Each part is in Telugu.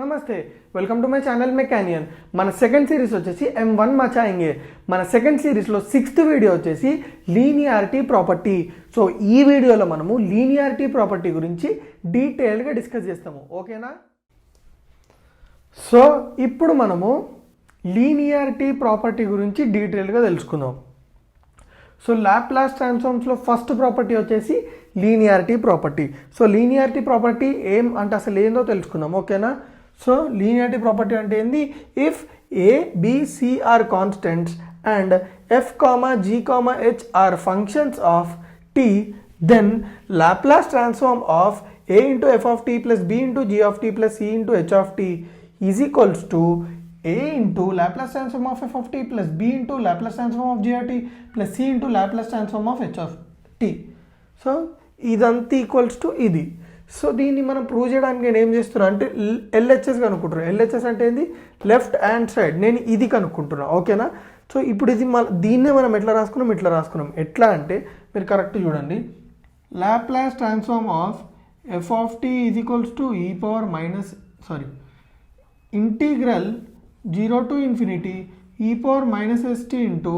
నమస్తే వెల్కమ్ టు మై ఛానల్ మెకానియన్. మన సెకండ్ సిరీస్ వచ్చేసి M1 మచాయింగే. మన సెకండ్ సిరీస్లో 6th వీడియో వచ్చేసి లీనియారిటీ ప్రాపర్టీ. సో ఈ వీడియోలో మనము లీనియారిటీ ప్రాపర్టీ గురించి డీటెయిల్గా డిస్కస్ చేస్తాము, ఓకేనా? సో ఇప్పుడు మనము లీనియారిటీ ప్రాపర్టీ గురించి డీటెయిల్గా తెలుసుకుందాం. సో లాప్లాస్ ట్రాన్స్ఫార్మ్స్లో ఫస్ట్ ప్రాపర్టీ వచ్చేసి linearity property. So linearity property ఏం అంటే అసలు ఏందో తెలుసుకుందాం, ఓకేనా? సో లీనియారిటీ ప్రాపర్టీ అంటే ఏంది? If A, B, C are constants and F, G, H are functions of t, then Laplace transform of A into F of t plus B into G of t plus C into H of t is equals to A into Laplace transform of F of t plus B into Laplace transform of G of t plus C into Laplace transform of H of t. So ఇదంతా ఈక్వల్స్ టు ఇది. సో దీన్ని మనం ప్రూవ్ చేయడానికి నేను ఏం చేస్తున్నా అంటే LHS కనుక్కుంటున్నాను. LHS అంటే ఏంది? Left hand side. నేను ఇది కనుక్కుంటున్నా, ఓకేనా? సో ఇప్పుడు ఇది దీన్నే మనం ఎట్లా రాసుకున్నాం. ఎట్లా అంటే మీరు కరెక్ట్ చూడండి. Laplace transform of f of t is equals to integral 0 to infinity e power minus st into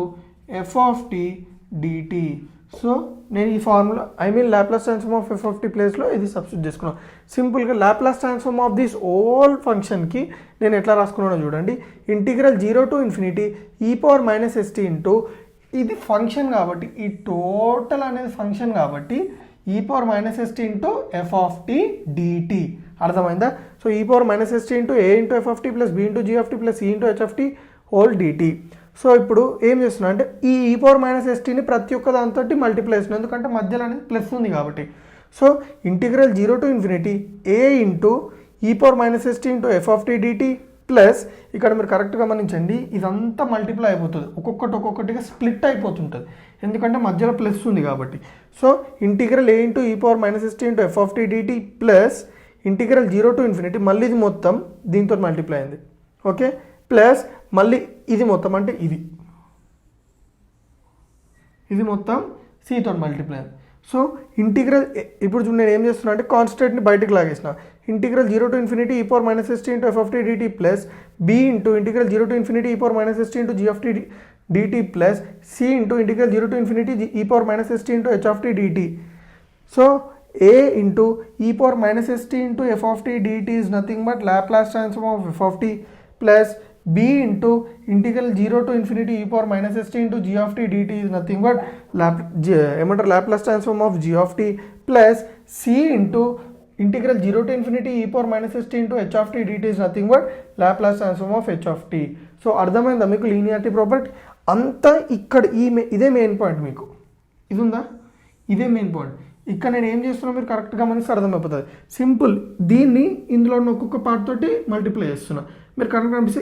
f of t dt. So నేను ఈ formula Laplace transform of f of t ప్లేస్లో ఇది సబ్స్టిట్యూట్ చేసుకున్నాను. సింపుల్గా Laplace transform of this whole ఫంక్షన్కి నేను ఎట్లా రాసుకున్నానో చూడండి. ఇంటిగ్రల్ 0 to infinity e power minus st into ఇది ఫంక్షన్ కాబట్టి, ఈ టోటల్ అనేది ఫంక్షన్ కాబట్టి e power minus st into f of t dt. అర్థమైందా? So e power minus st into a into f of t plus b into g of t plus c into h of t whole dt. So ఇప్పుడు ఏం చేస్తున్నా అంటే ఈ e power minus stని ప్రతి ఒక్క దాంతో మల్టిప్లై చేస్తున్నాను, ఎందుకంటే మధ్యలో అనేది ప్లస్ ఉంది కాబట్టి. So integral 0 to infinity a into e power minus st into f of t dt plus ఇక్కడ మీరు కరెక్ట్గా గమనించండి, ఇదంతా మల్టిప్లై అయిపోతుంది, ఒక్కొక్కటిగా స్ప్లిట్ అయిపోతుంటుంది, ఎందుకంటే మధ్యలో ప్లస్ ఉంది కాబట్టి. So integral a into e power minus st into f of t dt plus integral 0 to infinity మళ్ళీ ఇది మొత్తం దీంతో మల్టిప్లై అయింది, ఓకే? ప్లస్ మళ్ళీ ఇది మొత్తం అంటే ఇది మొత్తం సితో మల్టిప్లై అయింది. సో ఇంటిగ్రల్ ఇప్పుడు నేను ఏం చేస్తున్నా అంటే కాన్స్టెంట్ని బయటకు లాగేసిన. Integral 0 to infinity e power minus st into f of t dt plus b into integral 0 to infinity e power minus st into g of t dt plus c into integral 0 to infinity e power minus st into h of t dt. So a into e power minus st into f of t dt is nothing but Laplace transform of f of t plus b into integral 0 to infinity e power minus st into g of t dt is nothing but Laplace transform of g of t plus c into integral 0 to infinity e power minus st into h of t dt is nothing but Laplace transform of h of t. So అర్థమైందా మీకు లీనియారిటీ ప్రాపర్టీ అంతా? ఇక్కడ ఇదే మెయిన్ పాయింట్, మీకు ఇది ఉందా? ఇదే మెయిన్ పాయింట్. ఇక్కడ నేను ఏం చేస్తున్నా మీరు కరెక్ట్గా మనకి అర్థమైపోతుంది. సింపుల్, దీన్ని ఇందులో ఉన్న ఒక్కొక్క పార్ట్ తోటి మల్టిప్లై చేస్తున్నా. మీరు కరెక్ట్గా అనిపిస్తే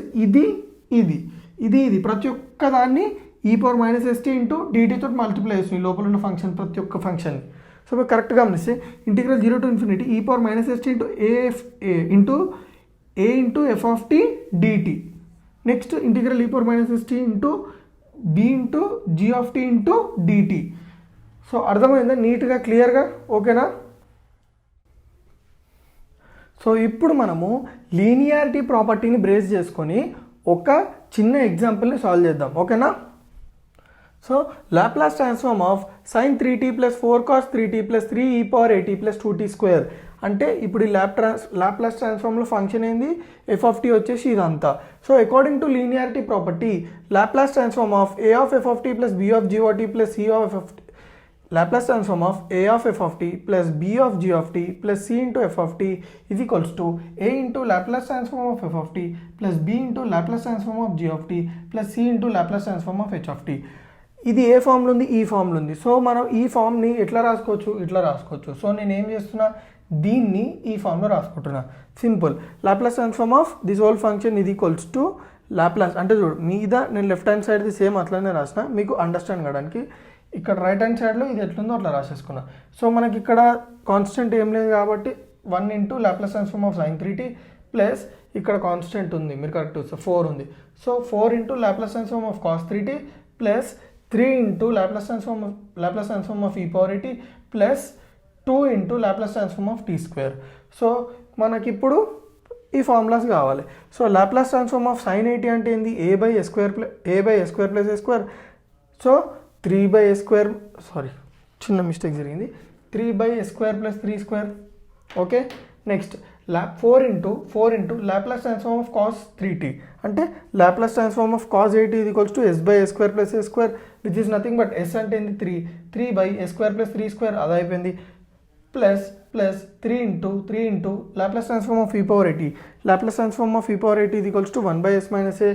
ఇది ప్రతి ఒక్క దాన్ని e power minus st into dt తోటి మల్టిప్లై చేస్తుంది, లోపల ఉన్న ఫంక్షన్ ప్రతి ఒక్క ఫంక్షన్. సో మీరు కరెక్ట్గా గమనిస్తే integral 0 to infinity e power minus st into a into f of t dt. Next integral e power minus st into b into g of t into dt. So అర్థమైందా నీట్గా క్లియర్గా, ఓకేనా? సో ఇప్పుడు మనము లీనియారిటీ ప్రాపర్టీని బేస్ చేసుకొని ఒక చిన్న ఎగ్జాంపుల్ని సాల్వ్ చేద్దాం, ఓకేనా? So Laplace transform of sin 3t plus 4 cos 3t plus 3 e power at plus 2t square అంటే ఇప్పుడు ఈ లాప్లాస్ ట్రాన్స్ఫార్మ్లో ఫంక్షన్ ఏంది? ఎఫ్ ఆఫ్ టీ వచ్చేసి ఇదంతా. So according to linearity property Laplace transform of a of f of t plus b of g of t plus c of f of t Laplace transform of a of f of t plus b of g of t plus c into f of t is equals to a into Laplace transform of f of t plus b into Laplace transform of g of t plus c into Laplace transform of h of t. ఇది ఏ ఫామ్లో ఉంది? ఈ ఫామ్లో ఉంది. సో మనం ఈ ఫామ్ని ఎట్లా రాసుకోవచ్చు? ఇట్లా రాసుకోవచ్చు. సో నేను ఏం చేస్తున్నా, దీన్ని ఈ ఫామ్లో రాసుకుంటున్నా. Simple, Laplace transform of this whole function is equals to Laplace అంటే చూడు మీద నేను లెఫ్ట్ హ్యాండ్ సైడ్ది సేమ్ అట్లనే రాసిన మీకు అండర్స్టాండ్ కావడానికి. ఇక్కడ రైట్ హ్యాండ్ సైడ్లో ఇది ఎట్లుందో అట్లా రాసేసుకున్నా. సో మనకి ఇక్కడ కాన్స్టెంట్ ఏం లేదు కాబట్టి 1 into Laplace transform of sin 3t plus ఇక్కడ కాన్స్టెంట్ ఉంది, మీరు కరెక్ట్ చూస్తే 4 ఉంది. So 4 into Laplace transform of cos 3t plus 3 into Laplace transform of e power at plus 2 into Laplace transform of t square. So మనకి ఇప్పుడు ఈ ఫార్ములాస్ కావాలి. So Laplace transform of sin 80 అంటే ఏంది, a/s² plus a square. So 3/s², sorry చిన్న మిస్టేక్ జరిగింది, 3/s² plus 3 square. Okay, next 4 into Laplace transform of cos 3t అంటే Laplace transform of cos 8t is equals to s/s² plus a square, which is nothing but s అంటే ఏంది 3/s² ప్లస్ 3 స్క్వేర్, అది అయిపోయింది. Plus 3 into Laplace transform of e/8t, Laplace transform of e/8t is equals to 1/s minus a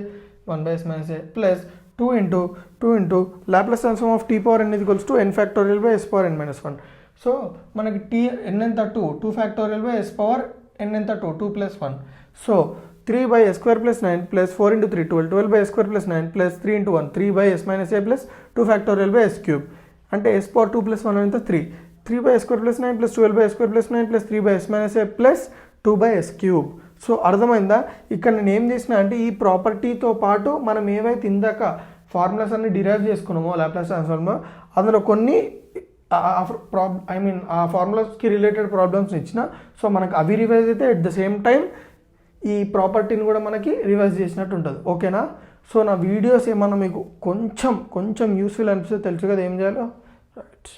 plus 2 into Laplace transform of t/n is equals to n factorial by s power n minus 1. So మనకి n ఎంత 2 factorial by s power n ఎంత 2 plus 1. So 3/s² plus 9 plus 4 into 3 12/s² plus 9 plus 3 into 1 3/s minus a plus 2 factorial by s cube అంటే s పవర్ 2 ప్లస్ 1 ఎంత 3/s² plus 9 plus 12/s² plus 9 plus 3/s minus a plus 2/s cube. So అర్థమైందా, ఇక్కడ నేను ఏం చేసిన అంటే ఈ ప్రాపర్టీతో పాటు మనం ఏవైతే ఇందాక ఫార్ములాస్ అన్ని డిరైవ్ చేసుకున్నామో లాప్లాస్ ట్రాన్స్ఫార్మ్, అందులో కొన్ని ఆ ఫార్ములాస్కి రిలేటెడ్ ప్రాబ్లమ్స్ ఇచ్చిన, సో మనకు అవి రివైజ్ అయితే అట్ ద సేమ్ టైం ఈ ప్రాపర్టీని కూడా మనకి రివైజ్ చేసినట్టు ఉంటుంది. ఓకేనా, సో నా వీడియోస్ ఏమన్నా మీకు కొంచెం యూస్ఫుల్ అనిపిస్తే తెలుసు కదా ఏం చేయాలో. రైట్.